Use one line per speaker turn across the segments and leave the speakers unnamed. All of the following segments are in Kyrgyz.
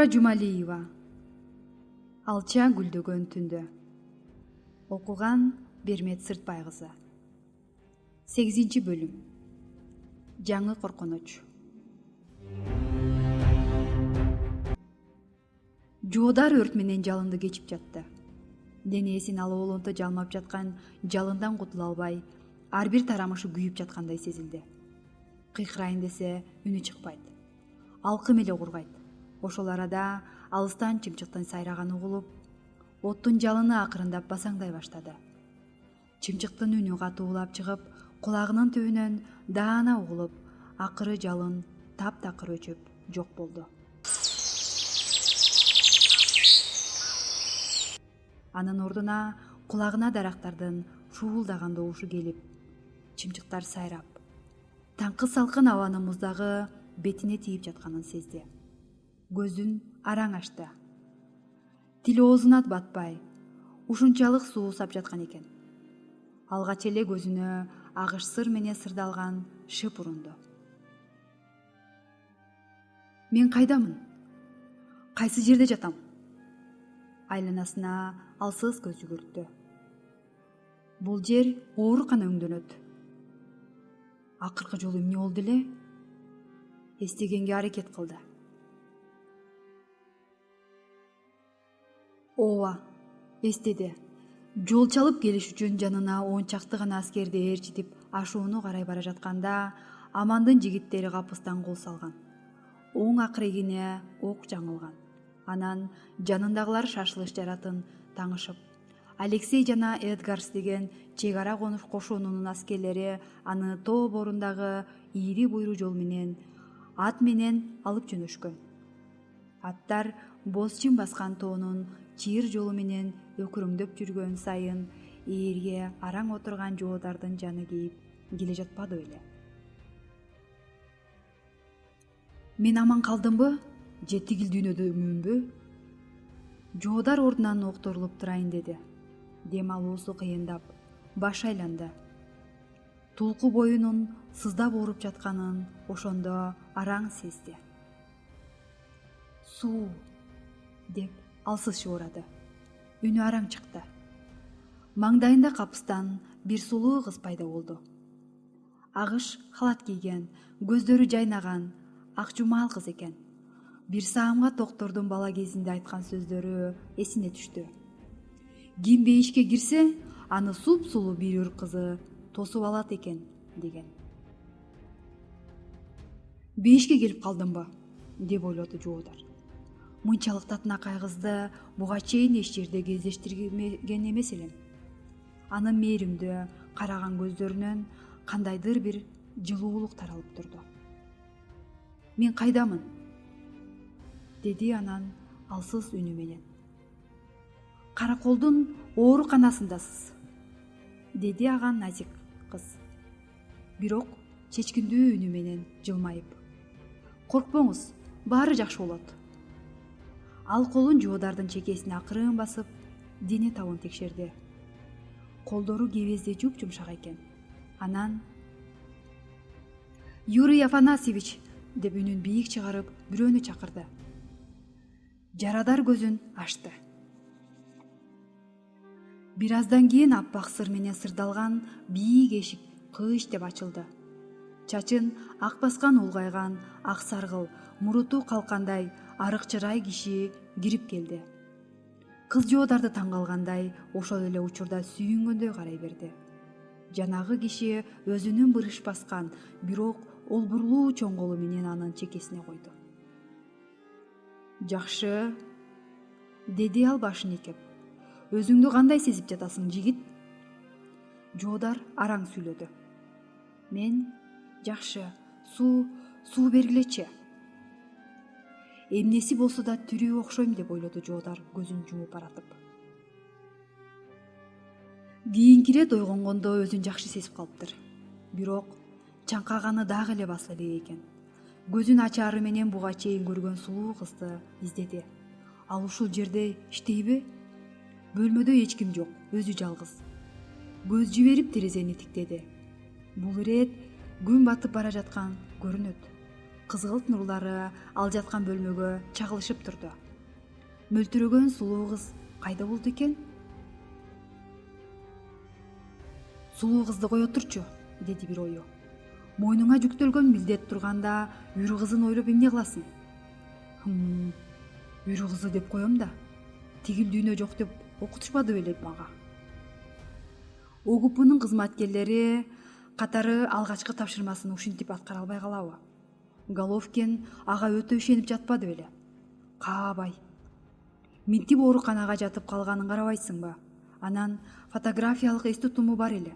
Жумалиева. Алча гүлдөгөн түндө. Окуган Бермет Сыртбай кызы. 8-бөлүм. Жаңы коркунуч. Жоодар өрт менен жалынды кечип жатты. Денесин алоолонто жалмап жаткан жалындан кутула албай, ар бир тарамышы күйүп жаткандай сезилди. Кыйкырайын десе үнү чыкпайт. Алкым эле кургайт. Ошол арада алыстан чымчыктын сайраганы угулуп, оттун жалыны акырындап басаңдай баштады. Чымчыктын үнү катуулап чыгып, кулагынын түбүнөн даана угулуп, акыры жалын таптакыр өчүп жок болду. Анын ордуна кулагына дарактардын шуулдаган добушу келип, чымчыктар сайрап, таңкы салкын абанын муздагы бетине тийип жатканын сезди. Көзүн араң ачты. Тили оозуна батпай, ушунчалык суусап жаткан экен. Алгач эле көзүнө агыш сыр менен сырдалган шып урунду. Мен кайдамын? Кайсы жерде жатам? Айланасына алсыз көз жүгүрттү. Бул жер оорукана өңдөнөт. Акыркы жолу эмне болду эле? Эстегенге аракет кылды. Ооба, эстеди. Жол чалып келиш үчүн жанына 10 чакты гана аскерди ээрчитип ашууну карай бара жатканда Амандын жигиттери капыстан кол салган. Оң акырегине ок жаңылган. Анан жанындагылар шашылыш жаратын таңышып, Алексей жана Эдгарс деген чек ара конуш кошунунун аскерлери аны тоо борундагы ийри буйру жол менен ат менен алып жөнөшкөн. Аттар Бозчын баскан тоонун чыйыр жолу менен өкүрөңдөп жүргөн сайын ээрге араң отурган жоодардын жаны кейип келе жатпады беле. Мен аман калдымбы? Же тигил дүйнөдөмүнбү? Жоодар ордунан окторулуп турайын деди. Дем алуусу кыйындап, баш айланды. Тулку боюнун сыздап ооруп жатканын ошондо араң сезди. Суу деп алсыз шыбырады. Үнү араң чыкты. Маңдайында капыстан бир сулуу кыз пайда болду. Агыш халат кийген, көздөрү жайнаган, ак жумаал кыз экен. Бир саамга доктордун бала кезинде айткан сөздөрү эсине түштү. Ким бейишке кирсе, аны суп-сулуу бир үр кызы тосуп алат экен деген. Бейишке келип калдымбы деп ойлоду жоодар. Мынчалык татынакай кызды буга чейин эч жерде кездештирген эмес элем. Анын мээримдүү караган көздөрүнөн кандайдыр бир жылуулук таралып турду. Мен кайдамын? Деди анан алсыз үнү менен. Караколдун ооруканасындасыз, деди ага назик кыз. Бирок чечкиндүү үнү менен жылмайып. Коркпоңуз, баары жакшы болот. Ал колун жоодардын чекесине акырын басып, дене табын текшерди. Колдору кебезде жуп-жумшак экен. Анан Юрий Афанасьевич деп үнүн бийик чыгарып, бирөөнү чакырды. Жарадар көзүн ачты. Бир аздан кийин аппак сыр менен сырдалган бийик эшик кыйш деп ачылды. Чачын ак баскан улгайган ак саргыл, муруту калкандай арык чырай киши кирип келди. Кыз жоодарды таң калгандай, ошол эле учурда сүйүнгөндөй карай берди. Жанагы киши өзүнүн бырыш баскан, бирок олбурлуу чоң колу менен анын чекесине койду. Жакшы, деди ал башын ийкеп. Өзүңдү кандай сезип жатасың, жигит? Жоодар араң сүйлөдү. Мен жакшы, суу бергилечи. Эмнеси болсо да тирүү окшойм деп ойлоду жоодар көзүн жумуп баратып. Кийинки ирет ойгонгондо өзүн жакшы сезип калыптыр. Бирок чаңкаганы дагы эле басыла элек экен. Көзүн ачаары менен буга чейин көргөн сулуу кызды издеди. Ал ушул жерде иштейби? Бөлмөдө эч ким жок, өзү жалгыз. Көз жиберип терезени тиктеди. Бул ирет күн батып бара жаткан көрүнөт. кызгылт нурлары ал жаткан бөлмөгө чагылышып турду. Мөлтүрөгөн сулуу кыз кайда болду экен? Сулуу кызды кое турчу, деди бир ою. Мойнуңа жүктөлгөн милдет турганда үйрү кызын ойлоп эмне кыласың? Үйрү кызы деп коем да. Тигил дүйнө жок деп окутушпады беле мага. ОГПнын кызматкерлери катары алгачкы тапшырмасын ушинтип аткара албай калабы? Головкин ага өтө ишенип жатпады беле? Каабай. Минтип ооруканага жатып калганын карабайсыңбы? Анан фотографиялык эс тутуму бар эле.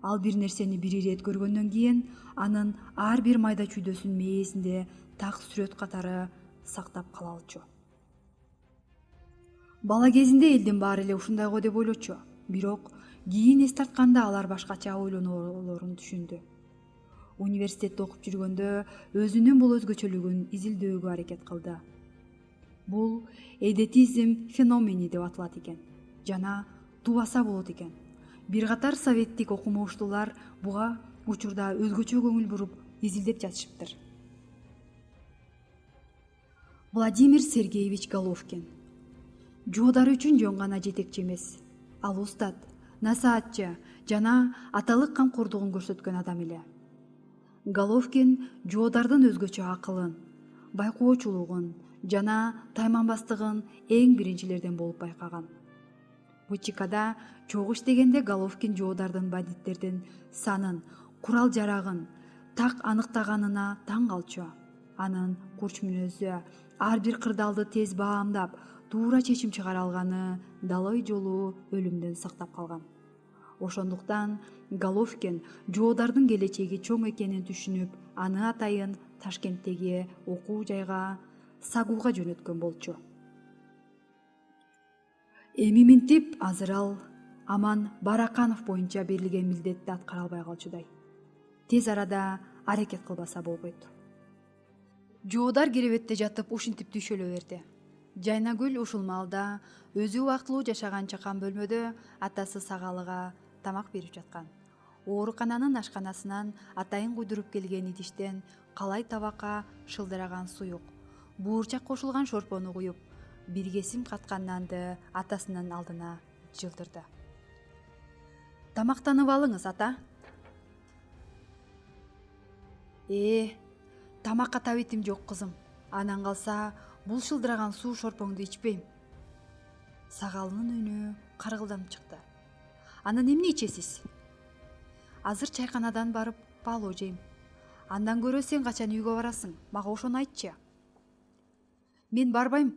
Ал бир нерсени бир ирет көргөндөн кийин анын ар бир майда чүйдөсүн мээсинде так сүрөт катары сактап кала алчу. Бала кезинде элдин баары эле ушундай го деп ойлочу. Бирок кийин эс тартканда алар башкача ойлонолорун түшүндү. Университетте окуп жүргөндө өзүнүн бул өзгөчөлүгүн изилдөөгө аракет кылды. Бул эдетизм феномени деп аталат экен жана тубаса болот экен. Бир катар советтик окумуштуулар буга учурда өзгөчө көңүл буруп изилдеп жатышыптыр. Владимир Сергеевич Головкин жоодар үчүн жөн гана жетекчи эмес, ал устат, насаатчы жана аталык камкордугун көрсөткөн адам эле. Головкин жоодардын өзгөчө акылын, байкоочулугун жана тайманбастыгын эң биринчилерден болуп байкаган. ВЧКда чогуу иштегенде Головкин жоодардын бандиттердин санын, курал жарагын так аныктаганына таң калчу. Анын курч мүнөзү, ар бир кырдаалды тез баамдап, туура чечим чыгара алганы далай жолу өлүмдөн сактап калган. Ошондуктан Головкин жоодардын келечеги чоң экенин түшүнүп, аны атайын Ташкенттеги окуу жайга Сагууга жөнөткөн болчу. Эми минтип азыр ал Аман Бараканов боюнча берилген милдетти аткара албай калчудай. Тез арада аракет кылбаса болбойт. Жоодар керебетте жатып ушинтип түшөлө берди. Жайнагүл ушул маалда өзү убактылуу жашаган чакан бөлмөдө атасы Сагалыга тамак берип жаткан. Оорукананын ашканасынан атайын куйдуруп келген идиштен калай табакка шылдыраган суюк, буурчак кошулган шорпону куюп, бир кесим каткан нанды атасынын алдына жылдырды. Тамактанып алыңыз, ата. Тамакка табитим жок, кызым. Анан калса бул шылдыраган суу шорпоңду ичпейм. Сагалынын үнү каргылданып чыкты. Анан эмне ичесиз? Азыр чайканадан барып палоо жейм. Андан көрө сен качан үйгө барасың? Мага ошону айтчы. Мен барбайм.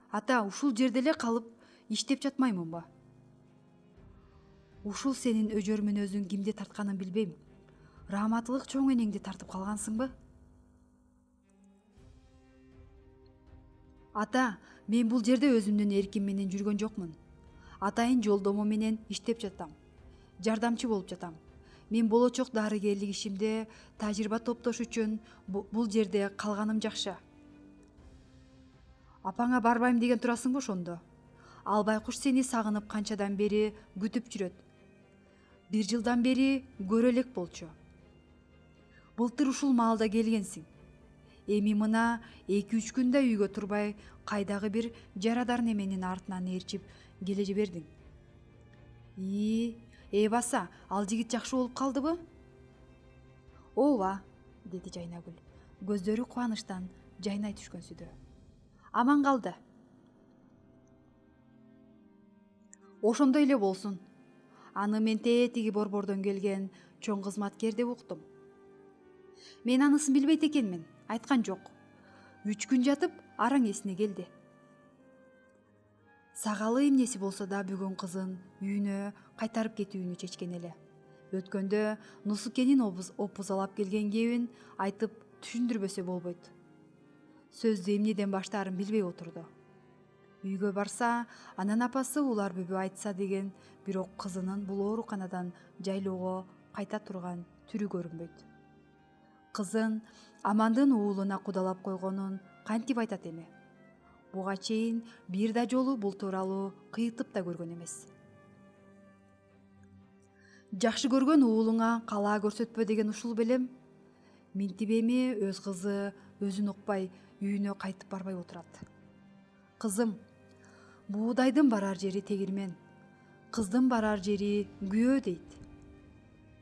Ата, ушул жерде эле калып иштеп жатмаймынбы? Ушул сенин өжөр мүнөзүң кимди тартканын билбейм. Рааматтылык чоң энеңди тартып калгансыңбы? Ата, мен бул жерде өзүмдүн эрким менен жүргөн жокмун. Атайын жолдомо менен иштеп жатам. Жардамчы болуп жатам. Мен болочок дарыгерлик ишимде тажрыйба топтош үчүн бул жерде калганым жакшы. Апаңа барбайм деген турасыңбы ошондо? Ал байкуш сени сагынып канчадан бери күтүп жүрөт. 1 жылдан бери көрө элек болчу. Былтыр ушул маалда келгенсиң. Эми мына 2-3 күндө үйгө турбай кайдагы бир жарадар неменин артынан ээрчип келе жибердиң. Баса, ал жигит жакшы болуп калдыбы? Ооба, деди Жайнагүл. Көздөрү кубанычтан жайнай түшкөнсүдө. Аман калды. Ошондой эле болсун. Аны мен тетиги борбордон келген чоң кызматкер деп уктум. Мен анысын билбейт экенмин, айткан жок. 3 күн жатып, араң эсине келди. Сагалы эмнеси болсо да бүгүн кызын үйүнө кайтарып кетүүнү чечкен эле. Өткөндө Нусукенин опузалап келген кебин айтып түшүндүрбөсө болбойт. Сөздү эмнеден баштаарын билбей отурду. Үйгө барса, анан апасы улар бүбү айтса деген, бирок кызынын бул ооруканадан жайлоого кайта турган түрү көрүнбөйт. Кызын Амандын уулуна кудалап койгонун кантип айтат эми? Буга чейин бир да жолу бул тууралуу кыйытып да көргөн эмес. Жакшы көргөн уулуңа калаа көрсөтпө деген ушул белем. Минтип эми өз кызы өзүн укпай үйүнө кайтып барбай отурат. Кызым, буудайдын барар жери тегирмен, кыздын барар жери күйөө дейт,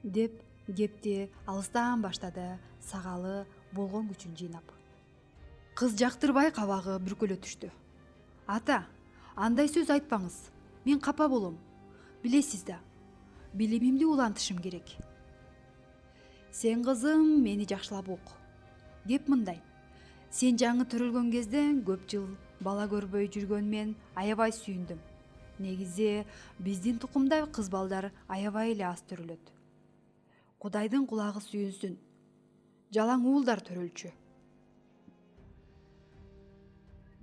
деп кепти алыстан баштады Сагалы болгон күчүн жыйнап. Кыз жактырбай кабагы бүркөлө түштү. Ата, андай сөз айтпаңыз, мен капа болом. Билесиз да, билимимди улантышым керек. Сен кызым мени жакшылап ук. Кеп мындай. Сен жаңы төрөлгөн кезде көп жыл бала көрбөй жүргөн мен аябай сүйүндүм. Негизи биздин тукумда кыз балдар аябай эле аз төрөлөт. Кудайдын кулагы сүйүнсүн. Жалаң уулдар төрөлчү.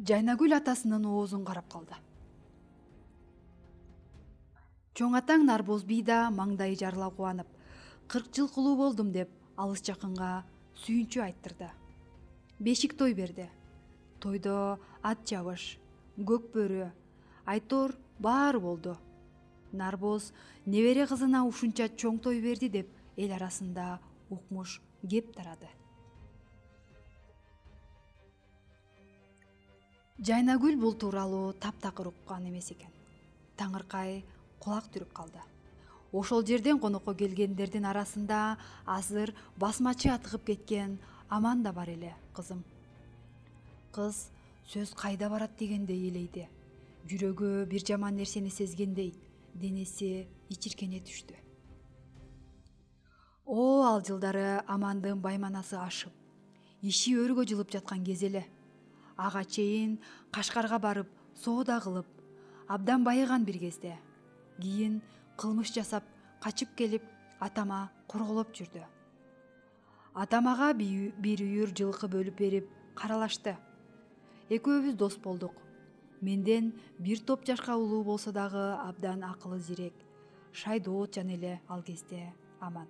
Жайнагүл атасынын оозун карап калды. Чоң атаң Нарбоз би да маңдайы жарыла кубанып, 40 жылкылуу болдум деп алыс жакынга сүйүнчү айттырды. Бешик той берди. Тойдо ат жабыш, көк бөрү, айтор баары болду. Нарбоз небере кызына ушунча чоң той берди деп эл арасында укмуш кеп тарады. Жайнагүл бул тууралуу таптакыр уккан эмес экен. Таңыркай кулак түрүп калды. Ошол жерден конокко келгендердин арасында азыр басмачы атыгып кеткен Аман да бар эле, кызым. Кыз сөз кайда барат дегендей элейди. Жүрөгү бир жаман нерсени сезгендей, денеси ичиркене түштү. Ал жылдары Амандын байманасы ашып, иши өргө жылып жаткан кез эле. Ага чейин Кашкарга барып, соода кылып, абдан байыган бир кезде. Кийин кылмыш жасап, качып келип, атама корголоп жүрдү. Атамага бир үйүр жылкы бөлүп берип каралашты. Экөөбүз дос болдук. Менден бир топ жашка улуу болсо дагы абдан акылы зирек, шайдоотчан эле ал кезде Аман.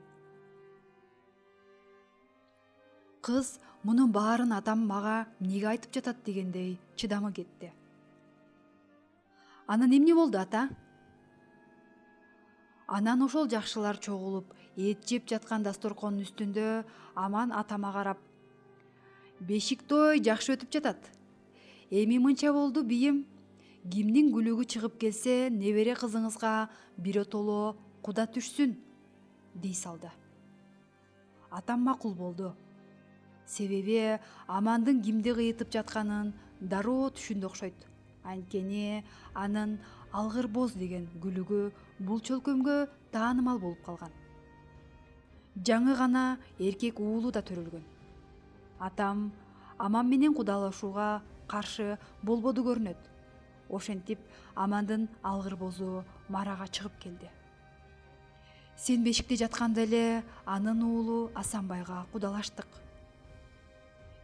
Кыз мунун баарын атам мага эмнеге айтып жатат дегендей чыдамы кетти. Анан эмне болду, ата? Анан ошол жакшылар чогулуп эт жеп жаткан дасторкондун үстүндө Аман атама карап: бешик той жакшы өтүп жатат. Эми мынча болду, бийим. Кимдин күлүгү чыгып келсе, небере кызыңызга биротоло куда түшсүн, дей салды. Атам макул болду. Себеби Амандын кимди кыйытып жатканын дароо түшүндү окшойт. Анткени анын Алгыр Боз деген күлүгү бул чөлкөмгө таанымал болуп калган. Жаңы гана эркек уулу да төрөлгөн. Атам Аман менен кудалашууга каршы болбоду көрүнөт. Ошентип Амандын Алгыр Бозу марага чыгып келди. Сен бешикте жатканда эле анын уулу Асанбайга кудалаштык.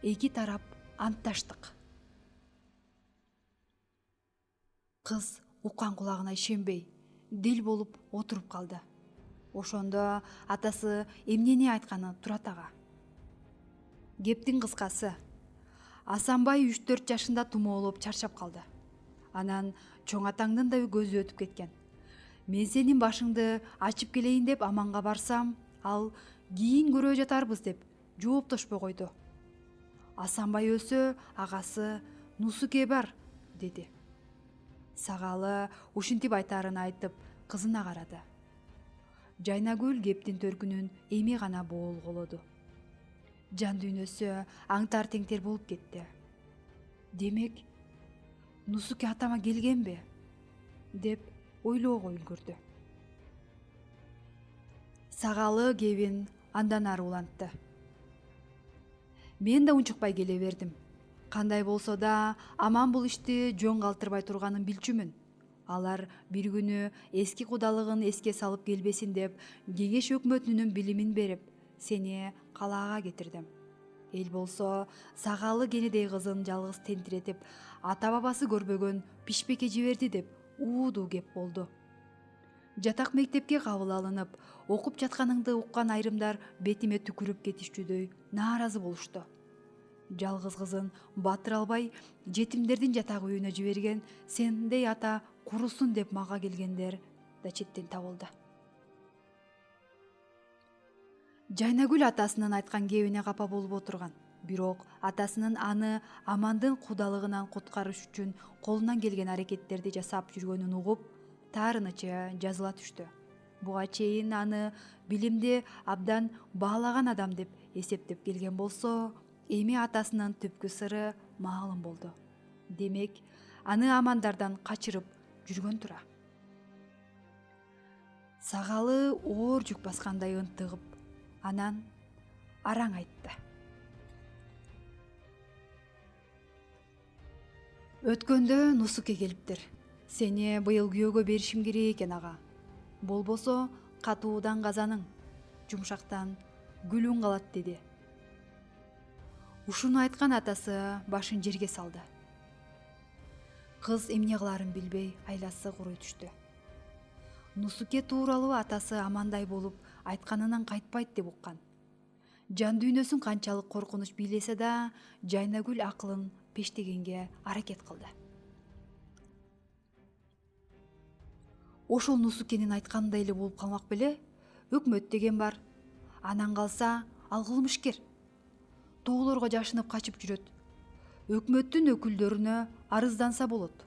Эки тарап антташтык. Кыз уккан кулагына ишенбей, дил болуп отуруп калды. Ошондо атасы эмнени айтканы турат ага. Кептин кыскасы, Асанбай 3-4 жашында тумоолоп чарчап калды. Анан чоң атаңдын да көзү өтүп кеткен. Мен сенин башыңды ачып келейин деп Аманга барсам, ал кийин көрө жатарбыз деп жооптошпой койду. Асанбай өлсө, агасы Нусуке бар, деди. Сагалы ушинтип айтаарын айтып, кызына карады. Жайнагүл кептин төркүнүн эми гана боолголоду. Жан дүйнөсү аңтар теңтер болуп кетти. Демек, Нусуке атама келгенби? Деп ойлоого үлгүрдү. Сагалы кебин андан ары улантты. Мен да унчукпай келе бердим. Кандай болсо да Аман бул ишти жөн калтырбай турганын билчүмүн. Алар бир күнү эски кудалыгын эске салып келбесин деп Кеңеш өкмөтүнүн билимин берип, сени калаага кетирдим. Эл болсо Сагалы кенедей кызын жалгыз тентиретип, ата бабасы көрбөгөн пишпекке жиберди деп ууду кеп болду. Жатак мектепке кабыл алынып, окуп жатканыңды уккан айрымдар бетиме түкүрүп кетишчүдөй нааразы болушту. Жалгыз кызын батыра албай, жетимдердин жатак үйүнө жиберген сендей ата курусун деп мага келгендер да четтен табылды. Жайнагүл атасынын айткан кебине капа болуп отурган. Бирок атасынын аны Амандын кудалыгынан куткарыш үчүн колунан келген аракеттерди жасап жүргөнүн угуп, таарынычы жазыла түштү. Буга чейин аны билимди абдан баалаган адам деп эсептеп келген болсо, эми атасынын түпкү сыры маалым болду. Демек, аны Амандардан качырып жүргөн тура. Сагалы оор жүк баскандай ынтыгып, анан араң айтты. Өткөндө Нусуке келиптир. Сени быйыл күйөөгө беришим керек экен ага. Болбосо катуудан казаның, жумшактан гүлүң калат деди. Ушуну айткан атасы башын жерге салды. Кыз эмне кыларын билбей айласы куруй түштү. Нусуке тууралуу атасы Амандай болуп айтканынан кайтпайт деп уккан. Жан дүйнөсүн канчалык коркунуч бийлесе да, Жайнагүл акылын пештегенге аракет кылды. Ошол Нусукенин айтканындай эле болуп калмак беле? Өкмөт деген бар. Анан калса, ал кылмышкер. Тоолорго жашынып качып жүрөт. Өкмөттүн өкүлдөрүнө арызданса болот.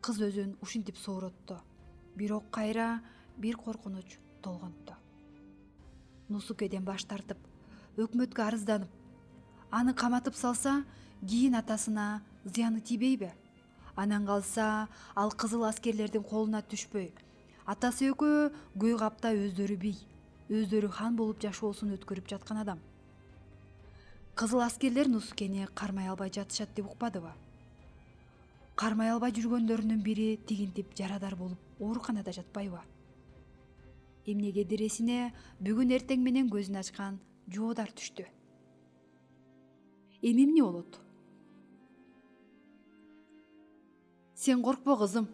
Кыз өзүн ушинтип сооротто. Бирок кайра бир коркунуч толгонтто. Нусукеден баш тартып, өкмөткө арызданып, аны каматып салса, кийин атасына зыяны тийбейби? Анан калса, ал кызыл аскерлердин колуна түшпөй, атасы экөө көй капта өздөрү бий, өздөрү хан болуп жашоосун өткөрүп жаткан адам. Кызыл аскерлер Нусукени кармай албай жатышат деп укпадыбы? Кармай албай жүргөндөрүнүн бири тигинтип жарадар болуп ооруканада жатпайбы? Эмнеге дересине бүгүн эртең менен көзүн ачкан жоодар түштү. Эми эмне болот? Сен коркпо кызым,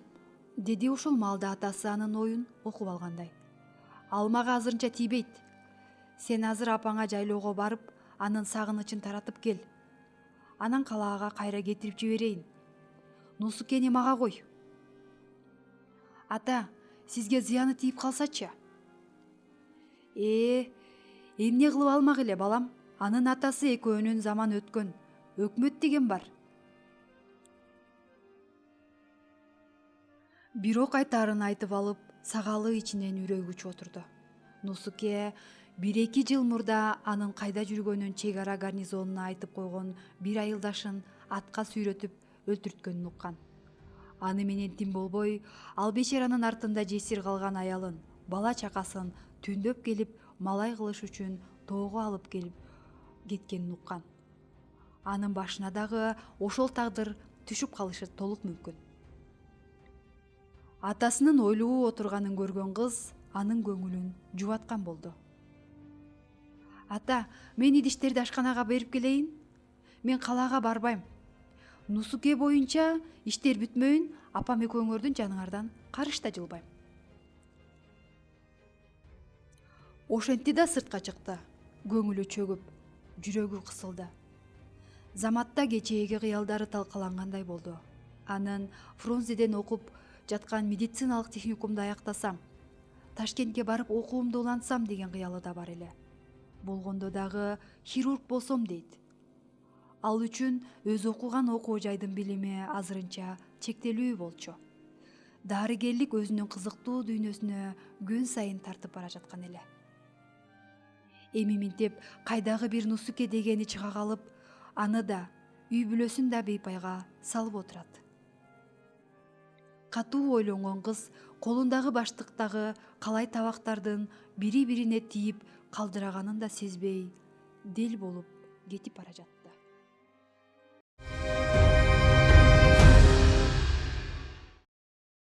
деди ошол маалда атасы анын оюн окуп алгандай. Ал мага азырынча тийбейт. Сен азыр апаңа жайлоого барып, анын сагынычын таратып кел. Анан калаага кайра кетирип жиберейин. Нусукени мага кой. Ата, сизге зыяны тийип калсачы? Эмне кылып алмак эле балам? Анын атасы экөөнүн заман өткөн. Өкмөт деген бар. Бирок айтарын айтып алып, сагалы ичинен үрөгү учуп отурду. Нусуке 1-2 жыл мурда анын кайда жүргөнүн чек ара гарнизонуна айтып койгон бир айылдашын атка сүйрөтүп өлтүрткөнүн уккан. Аны менен тим болбой, ал бечаранын артында жесир калган аялын, бала чакасын түндөп келип малай кылыш үчүн тоого алып келип кеткенин уккан. Анын башына дагы ошол тагдыр түшүп калышы толук мүмкүн. Атасынын ойлуу отурганын көргөн кыз анын көңүлүн жубаткан болду. Ата, мен идиштерди ашканага берип келейин. Мен калаага барбайм. Нусуке боюнча иштер бүтмөйүн, апам экөөңөрдүн жаныңардан карыш да жылбайм. Ошентти да сыртка чыкты. Көңүлү чөгүп, жүрөгү кысылды. Заматта кечээги кыялдары талкалангандай болду. Анын Фрунзеден окуп жаткан медициналык техникумду аяктасам, Ташкентке барып окуумду улантсам деген кыялы да бар эле. Болгондо дагы хирург болсом дейт. Ал үчүн өзү окуган окуу жайдын билими азырынча чектелүү болчу. Дарыгерлик өзүнүн кызыктуу дүйнөсүнө күн сайын тартып бара жаткан эле. Эми минтип кайдагы бир Нусуке дегени чыга калып, аны да, үй бүлөсүн да бейпайга салып отурат. Катуу ойлонгон кыз колундагы баштыктагы калай табактардын бири-бирине тийип калдыраганын да сезбей, дел болуп кетип бара жатты.